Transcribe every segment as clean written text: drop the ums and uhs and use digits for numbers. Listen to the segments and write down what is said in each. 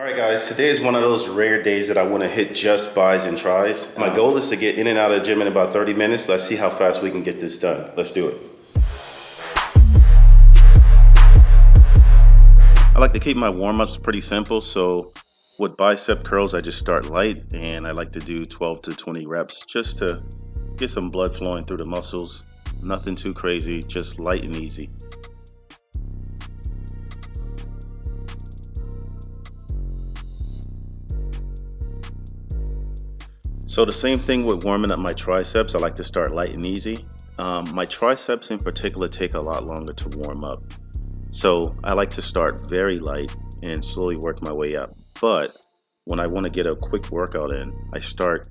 Alright guys, today is one of those rare days that I want to hit just bis and tris. My goal is to get in and out of the gym in about 30 minutes. Let's see how fast we can get this done. Let's do it. I like to keep my warm-ups pretty simple, so with bicep curls I just start light and I like to do 12 to 20 reps just to get some blood flowing through the muscles. Nothing too crazy, just light and easy. So the same thing with warming up my triceps. I like to start light and easy. My triceps in particular take a lot longer to warm up. So I like to start very light and slowly work my way up. But when I want to get a quick workout in, I start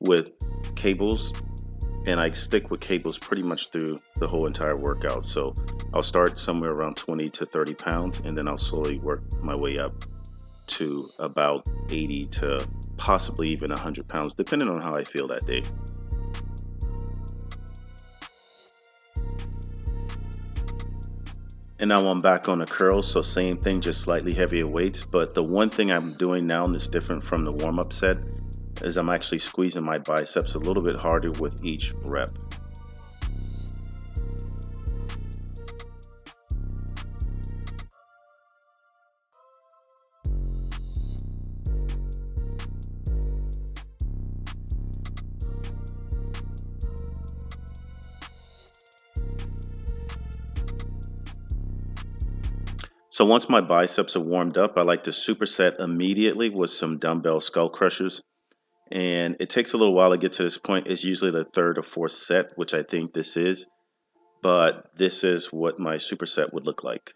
with cables and I stick with cables pretty much through the whole entire workout. So I'll start somewhere around 20 to 30 pounds and then I'll slowly work my way up to about 80 to possibly even 100 pounds, depending on how I feel that day. And now I'm back on the curls, so same thing, just slightly heavier weights. But the one thing I'm doing now that's different from the warm-up set is I'm actually squeezing my biceps a little bit harder with each rep. So once my biceps are warmed up, I like to superset immediately with some dumbbell skull crushers. And it takes a little while to get to this point. It's usually the third or fourth set, which I think this is. But this is what my superset would look like.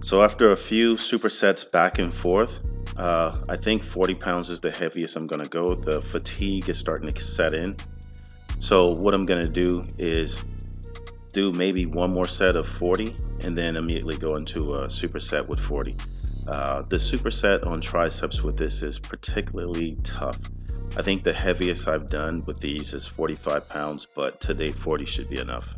So after a few supersets back and forth, I think 40 pounds is the heaviest I'm going to go. The fatigue is starting to set in. So what I'm going to do is do maybe one more set of 40 and then immediately go into a superset with 40. The superset on triceps with this is particularly tough. I think the heaviest I've done with these is 45 pounds, but today 40 should be enough.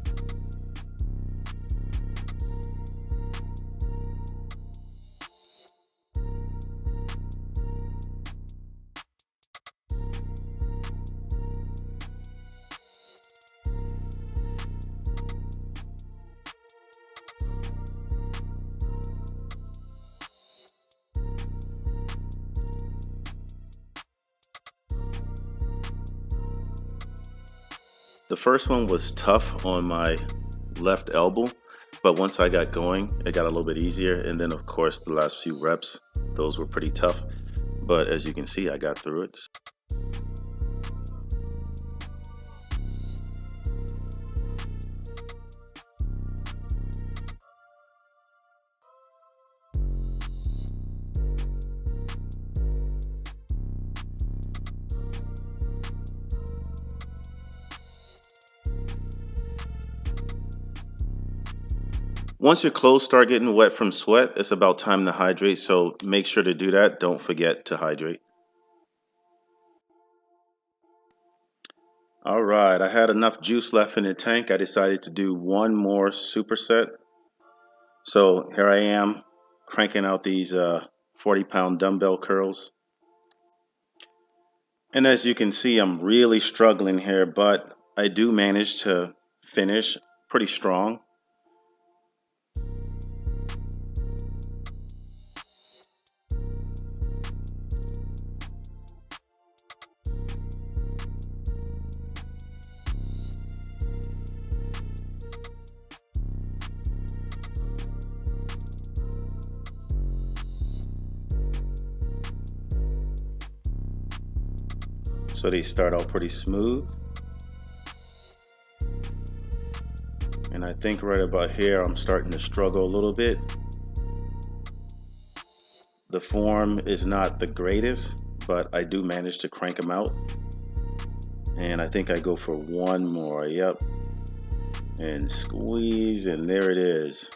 The first one was tough on my left elbow, but once I got going, it got a little bit easier. And then of course, the last few reps, those were pretty tough. But as you can see, I got through it. Once your clothes start getting wet from sweat, it's about time to hydrate, so make sure to do that. Don't forget to hydrate. All right, I had enough juice left in the tank. I decided to do one more superset. So here I am cranking out these 40-pound dumbbell curls. And as you can see, I'm really struggling here, but I do manage to finish pretty strong. So they start out pretty smooth. And I think right about here, I'm starting to struggle a little bit. The form is not the greatest, but I do manage to crank them out. And I think I go for one more, yep. And squeeze, and there it is.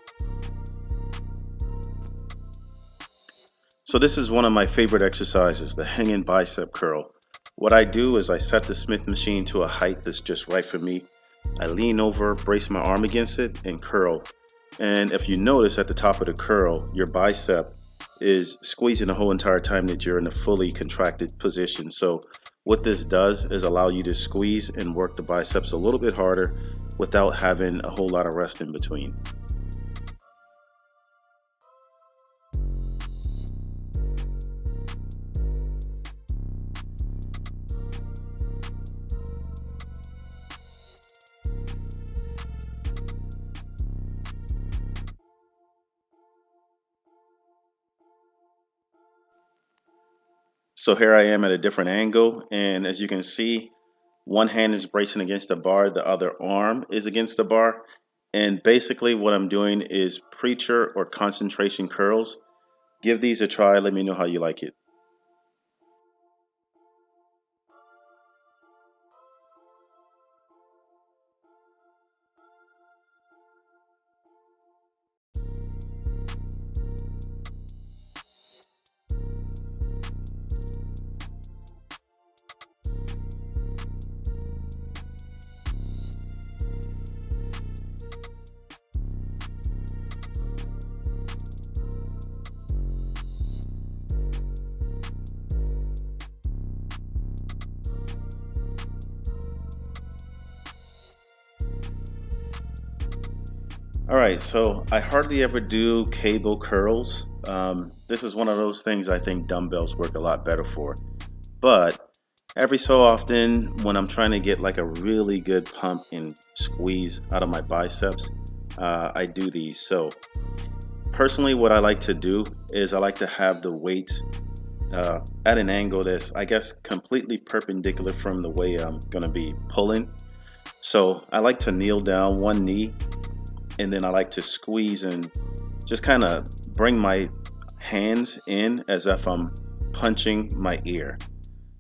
So this is one of my favorite exercises, the hanging bicep curl. What I do is I set the Smith machine to a height that's just right for me. I lean over, brace my arm against it, and curl. And if you notice at the top of the curl, your bicep is squeezing the whole entire time that you're in a fully contracted position. So what this does is allow you to squeeze and work the biceps a little bit harder without having a whole lot of rest in between. So here I am at a different angle, and as you can see, one hand is bracing against the bar, the other arm is against the bar. And basically what I'm doing is preacher or concentration curls. Give these a try, let me know how you like it. All right, so I hardly ever do cable curls. This is one of those things I think dumbbells work a lot better for. But every so often, when I'm trying to get like a really good pump and squeeze out of my biceps, I do these. So personally, what I like to do is I like to have the weight at an angle that's, I guess, completely perpendicular from the way I'm going to be pulling. So I like to kneel down one knee, and then I like to squeeze and just kind of bring my hands in as if I'm punching my ear.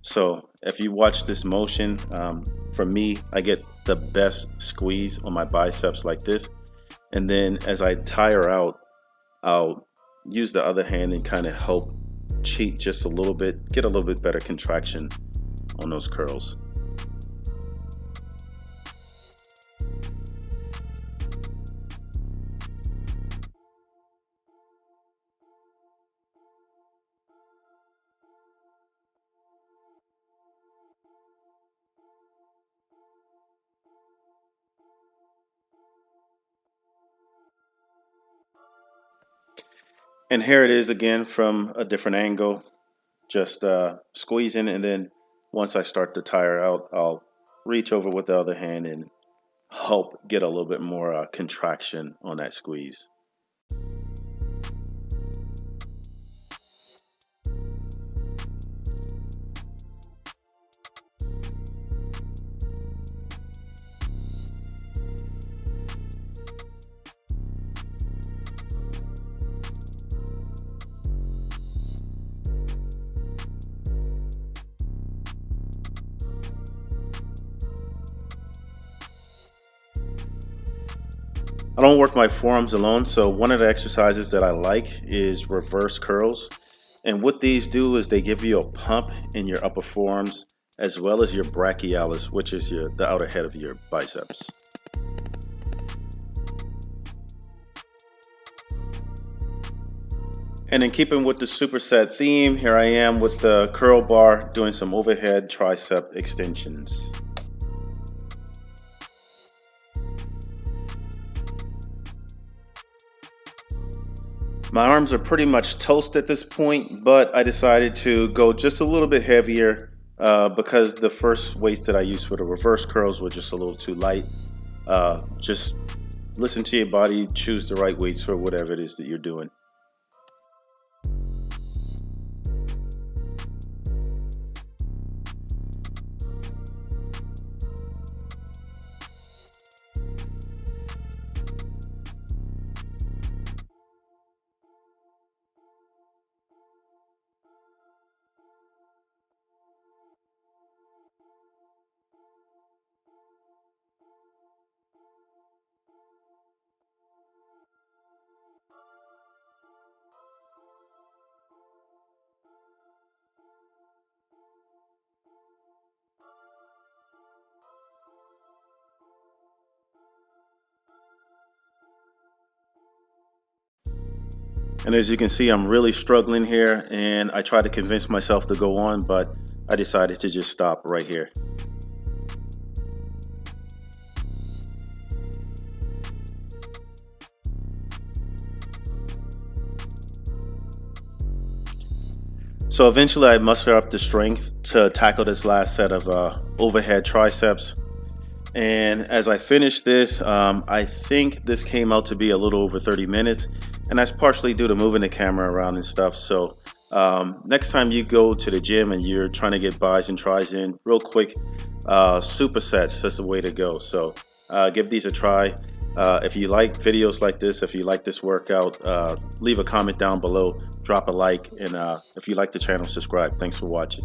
So if you watch this motion, for me, I get the best squeeze on my biceps like this. And then as I tire out, I'll use the other hand and kind of help cheat just a little bit, get a little bit better contraction on those curls. And here it is again from a different angle, just squeezing. And then once I start to tire out, I'll reach over with the other hand and help get a little bit more contraction on that squeeze. I don't work my forearms alone, so one of the exercises that I like is reverse curls. And what these do is they give you a pump in your upper forearms as well as your brachialis, which is the outer head of your biceps. And in keeping with the superset theme, here I am with the curl bar doing some overhead tricep extensions. My arms are pretty much toast at this point, but I decided to go just a little bit heavier because the first weights that I used for the reverse curls were just a little too light. Just listen to your body, choose the right weights for whatever it is that you're doing. And as you can see, I'm really struggling here, and I tried to convince myself to go on, but I decided to just stop right here. So eventually I muster up the strength to tackle this last set of overhead triceps. And as I finished this, I think this came out to be a little over 30 minutes. And that's partially due to moving the camera around and stuff. So next time you go to the gym and you're trying to get bis and tris in real quick, supersets, that's the way to go. So give these a try. If you like videos like this, if you like this workout, leave a comment down below, drop a like, and if you like the channel, subscribe. Thanks for watching.